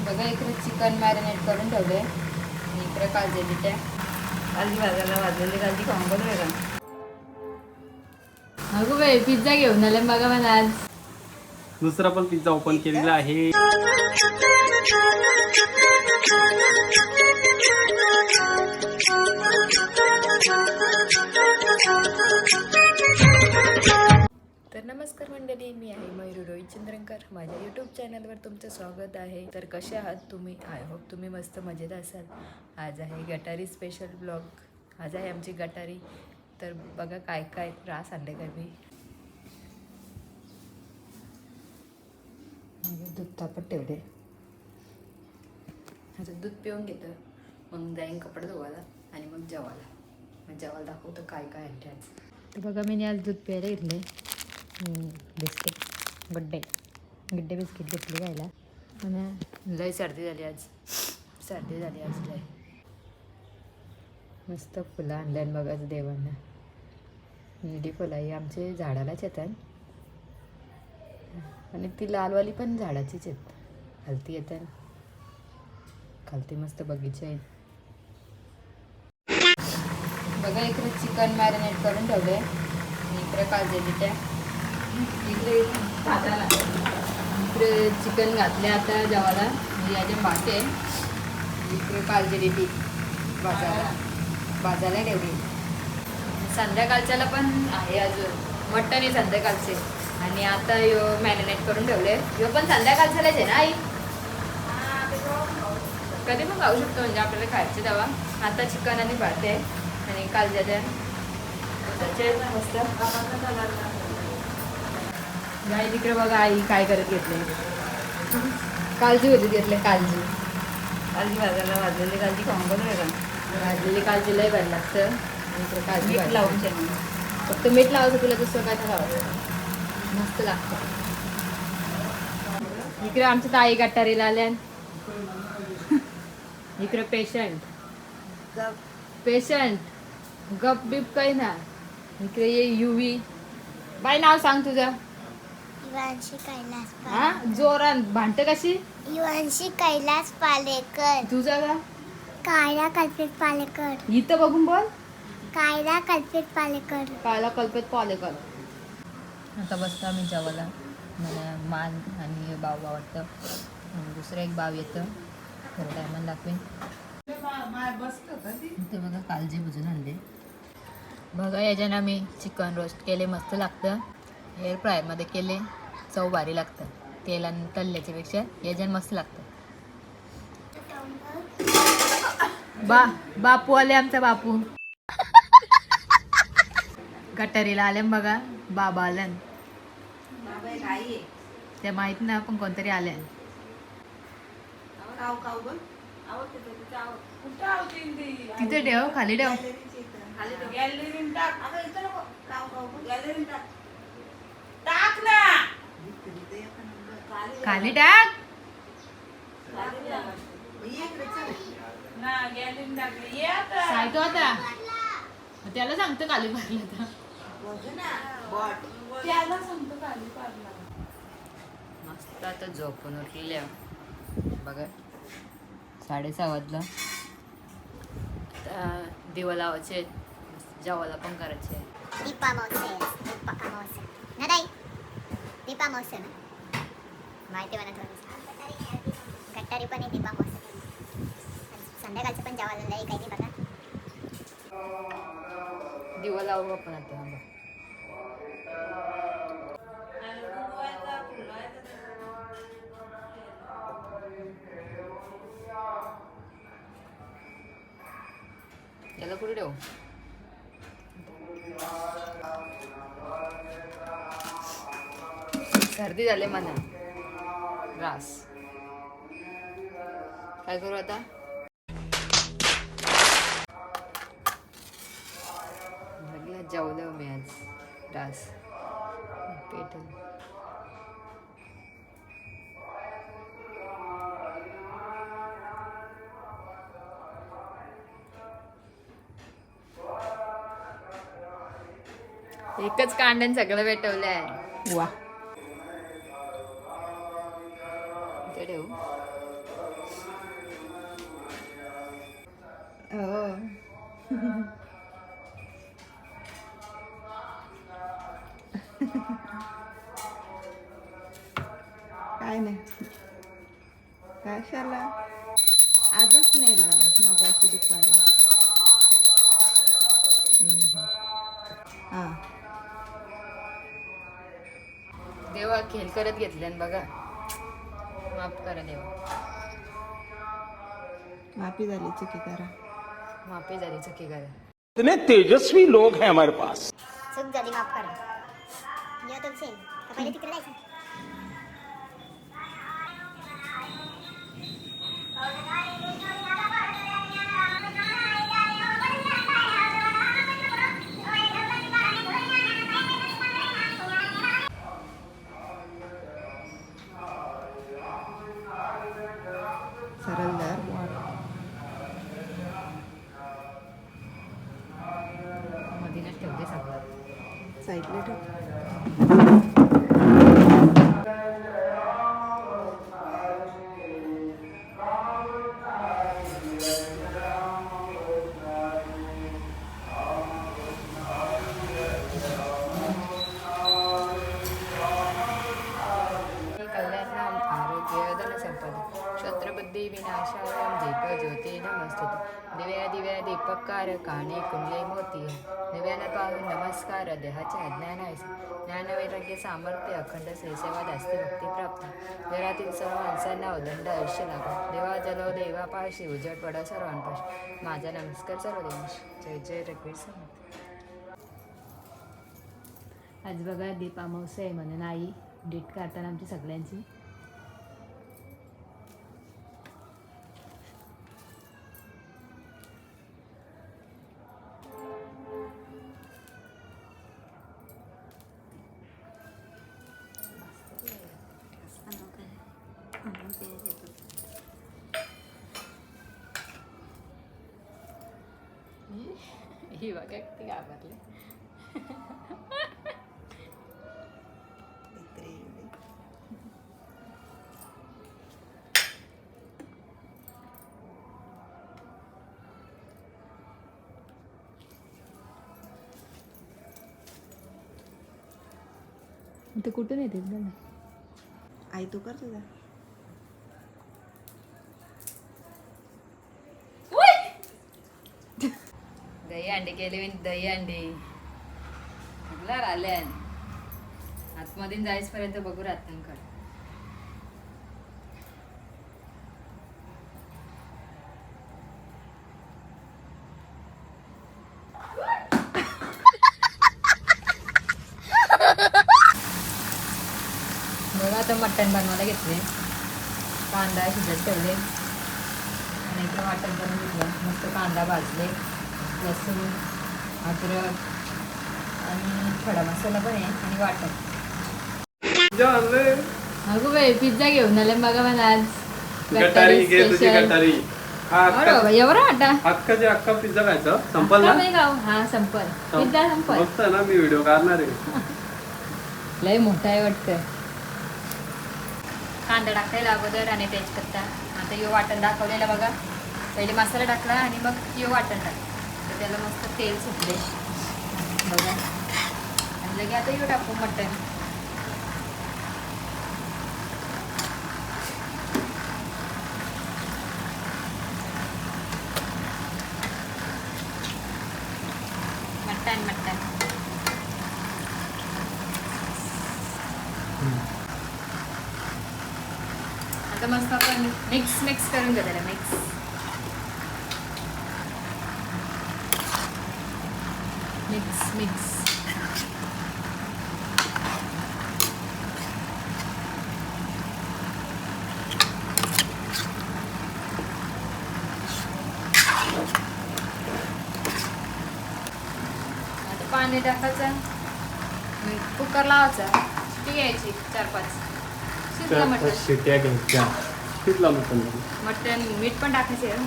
बघा इकडे chicken marinate करून ठेवले. इकडे काळजी त्या काळजी भाजायला वाजलेली काळजी खाऊन बघ का. अगो बाई पिझ्झा घेऊन आले बघा मला आज. दुसरा पण पिझ्झा ओपन केलेला आहे. तर नमस्कार मंडळी, मी आहे मयूर रोहित चंद्रकर. माझ्या यूट्यूब चॅनलवर तुमचं स्वागत आहे. तर कसे आहात तुम्ही? आय होप तुम्ही मस्त मजेत असाल. आज आहे गटारी स्पेशल ब्लॉग. आज आहे आमची गटारी. तर बघा काय काय त्रास आणले का मी. दूध तापत ठेवले. आता दूध पिऊन घेतं, मग जाईन कपडे धुवायला आणि मग जेवायला. मग जेवायला दाखवतं काय काय आणते आज. तर बघा मी आज दूध प्यायला घेतले. बिस्किट गड्डे बिस्किट घेतले घ्यायला. आणि लय सर्दी झाली आज. लय मस्त फुलं आणल्यान बघा देवांना. निडी फुलं ही आमचे झाडालाच येतात आणि ती लालवाली पण झाडाचीच आहेत. खालती येतात, खालती मस्त बगीचे आहेत. बघा इकडे चिकन मॅरिनेट करून ठेवले. इकडे काळजी त्या इकडे चिकन घातले आता जेवायला. याच्या बाकी आहे. इकडे काळजी देते भाजायला ठेवली. संध्याकाळच्याला पण आहे अजून मटण आहे संध्याकाळचे. आणि आता यो मॅरिनेट करून ठेवले. यो पण संध्याकाळच्यालाच आहे ना आई? कधी पण खाऊ शकतो म्हणजे आपल्याला खायचे तेव्हा. आता चिकन आणि भात आहे आणि कालच्या मस्त गाई. तिकडे बघा आई काय करत घेतले. काळजी होती घेतले. काळजी भाजायला वाजलेली काळजी खाऊन बघ का. भाजलेली काळजी लय भारी लागतं. इकडे काळजी लावून फक्त मीठ लावायचं. तुला दुसरं काय तर लावायचं, मस्त लागतं. इकडे आमच्या ताई गटारीला आल्या. इकडे पेशंट गप बिप काही ना. इकडे ये युवी. बाय नाव सांग तुझं. युवांशी कैलास हा जोरान भांडते कशी. युवांशी कैलास पालेकर. तुझा का? कायला कल्पित पालेकर. इथं बघून बोल. कायला कल्पित पालेकर. कायला कल्पित पालेकर. आता बसतो आम्ही जेवायला. मला मान आणि बाव वाटतं. आणि दुसरं एक बाव येतं. थोडं टायमान दाखवेन. ते बघा काळजी बुजून आणले. बघा याच्यानं आम्ही चिकन रोस्ट केले. मस्त लागतं. एअर फ्रायरमध्ये केले. चव भारी लागतं. तेलानं तळल्याच्या पेक्षा याच्यानं मस्त लागतं. बापू आले आमचा बापू. गटारीला आले बघा. बाबा आल्यान. त्या माहित ना पण कोणतरी आल्या. तिथे ठेव, खाली ठेव. खाली टाक. सायतो आता त्याला सांगतो खाली पाडला. मस्त आता झोपून उठलेल्या बघा. 6:30 वाजलं. दिवा लावायचे, जेवायला पण करायचे. दीपा मावसे ना ताई. दीपा मावसे ना माहिती म्हणत होती. गटारी पण आहे दीपा मावसे. संध्याकाळचं पण जेवायला लई काही बघा. दिवा लावू आपण आता. त्याला कुठे ठेवू. सर्दी झाली मला. रास काय करू आता. जेवलं मी आज. रास पेटल. एकच कांड्यान सगळं पेटवलं आहे. वा ठेवू. हो. काय नाही कशाला आजच नेलं मगाशी दुपारी. हां देवा खेळ करत घेतल्यान बघा. माफ करा देवा. माफी झाली चुकी करा. माफी झाली चुकी करा. इतने तेजस्वी लोग हैं हमारे पास. चूक झाली माफ करा. जेव्हा तुमचे पहिले तिकडे जायचं. सरळ दर मधीनच ठेवते सगळं. साईडला ठेव. कल्याणम आरोग्यधन संपद क्षत्रबुद्धी विनाशाय दीप ज्योती नमस्तुते. दिव्या दिव्या दीपकार काणे कुंडले मोती. दिव्यानं पाहून नमस्कार देहाच्या ज्ञानायस. ज्ञानवैराग्य सामर्थ्य अखंड सेवाद असते भक्ती प्राप्त. घरातील सर्व माणसांना उदंड आयुष्य लाभो. देवा जलो देवापाशी उजड पडो सर्वांपाशी. माझा नमस्कार सर्व देवांशी. जय जय रघुवीर समर्थ. आज बघा दीप अमावस्या आहे म्हणून आई डेट काढताना आमची सगळ्यांची. ही बघा किती घाबरले. ते कुठून येते आई तू कर तुझा. दही अंडे केले मी. दही अंडे सगळं आल्यान आतमध्ये जायचपर्यंत बघू राहतांकडे. बघा आता मटण बनवायला घेतले. कांदा शिजत ठेवले आणि इकडे वाटण बनवून घेतलं. मस्त कांदा भाजले, लसूण, अद्रक आणि खडा मसाला पण आहे आणि वाटण. अगो बाई पिझ्झा घेऊन आले बघा मला आज. गटारी घे तुझी गटारी. एवढा वाटा अख्खा पिझ्झा खायचा संपल ना. गाव हा संपल. पिझ्झा संपल. मस्त ना. मी व्हिडिओ काढणार आहे. लय मोठा आहे वाटतं. कांदा टाकायला अगोदर आणि तेजपत्ता. आता यो वाटण दाखवलेला बघा. पहिले मसाला टाकला आणि मग यो वाटण टाकलं तर त्याला मस्त तेल सुटले बघा. आणि लगे आता यो टाकू मटण. मटण मटण आता मस्त आपण मिक्स करून घेऊ त्याला. मिक्स आता पाणी टाकायचं. कुकर लावायचा. शिट्टी घ्यायची 4-5. शिजलं मटण. शिट्या घ्यायच्या. शिजला मटण मीठ पण टाकायचं.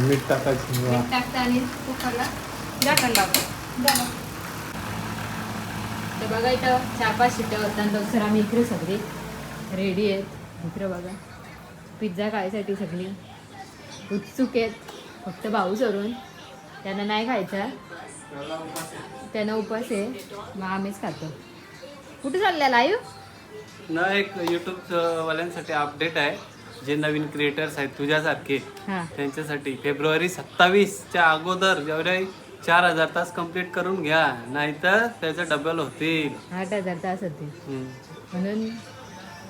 मीठ टाकायचं. मीठ टाकतं आणि कुकरला झाकण लावतं झालं. तर बघा इथं 4-5 शिट्ट्या होतात. तर आम्ही इकडे सगळे रेडी आहेत. इकडं बघा पिझ्झा खायसाठी सगळी उत्सुक आहेत. फक्त भाऊ सोडून त्यांना नाही खायचं, त्यांना उपास आहे, मग आम्हीच खातो. कुठे चालल्या लाईव्ह? ना एक यूट्यूब वाल्यांसाठी अपडेट आहे, जे नवीन क्रिएटर्स आहेत तुझ्यासारखे हां त्यांच्यासाठी. फेब्रुवारी 27च्या अगोदर जेवढे 4000 तास कंप्लीट करून घ्या, नाहीतर त्याचं डबल होतील. 8,000 तास होते. हम्म. म्हणून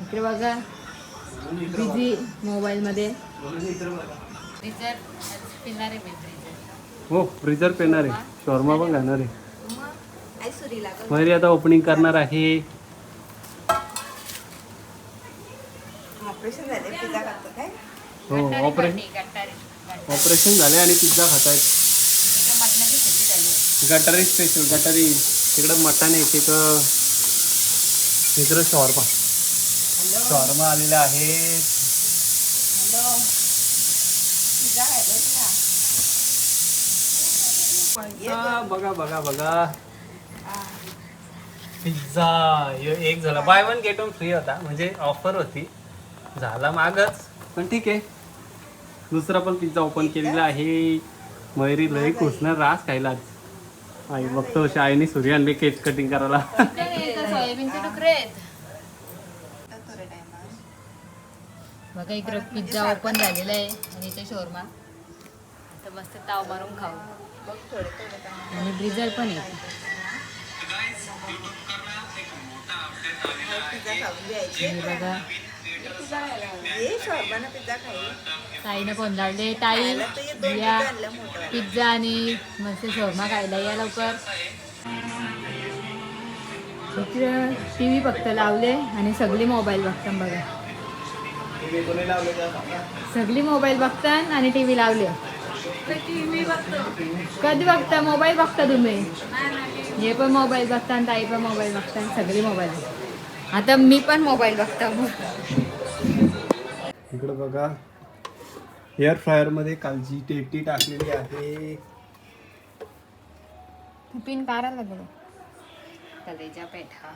इकडे बघा बिझी मोबाईलमध्ये. पिणार आहे हो फ्रीजर पेणार आहे, शॉर्मा पण घालणार आहे. मग आई सुरीला गं. मयुरी आता ओपनिंग करणार आहे. ऑपरेशन झाले पिझ्झा खातो काय? हो ऑपरेशन झाले आणि पिझ्झा खातायत. मटणाची सुट्टी झाली. गटारी स्पेशल, गटारी तिकडं मटण आहे, तिकडं शॉर्मा. शॉर्मा आलेले आहेत. पिझ्झा खायला ना. बघा बघा बघा पिझ्झा एक झाला, by one get one free होता, म्हणजे ऑफर होती. झाला मागच, पण ठीक आहे. दुसरा पण पिझ्झा ओपन केलेला आहे. मयुरी लई खुशणार रास खायला. आई बघतो शाळेने सूर्य आणले केक कटिंग करायला. सोयाबीनचे तुकडे आहेत. थोड्या टायमावर बघा इकडं पिझ्झा ओपन झालेला आहे आणि इथे शोरमा. आता मस्त ताव मारून खाऊ. बघ थोडे टायमावर आणि ब्रिजर पण आहे. पिझ्झा खाऊन द्यायचे. आणि बघा पिझ्झा खायला ये शॉर्माना पिझ्झा खाई. ताईनं कोंडाळले. ताई खायला तर ये 2 या पिझ्झा आणलं मोठं. पिझ्झा आणि मस्त शोरमा खायला या लवकर. इकडं टी व्ही फक्त लावले आणि सगळी मोबाईल बघतात. बघा सगळी मोबाईल बघतात आणि टी व्ही लावले. कधी बघता मोबाईल बघता तुम्ही? हे पण मोबाईल बघता आणि ताई पण मोबाईल बघता आणि सगळी मोबाईल बघता. आता मी पण मोबाईल बघता. इकडं बघा एअर फ्रायर मध्ये कालची टेटी टाकलेली आहे. पिन काढायला लागलो. कलेजा पेठा.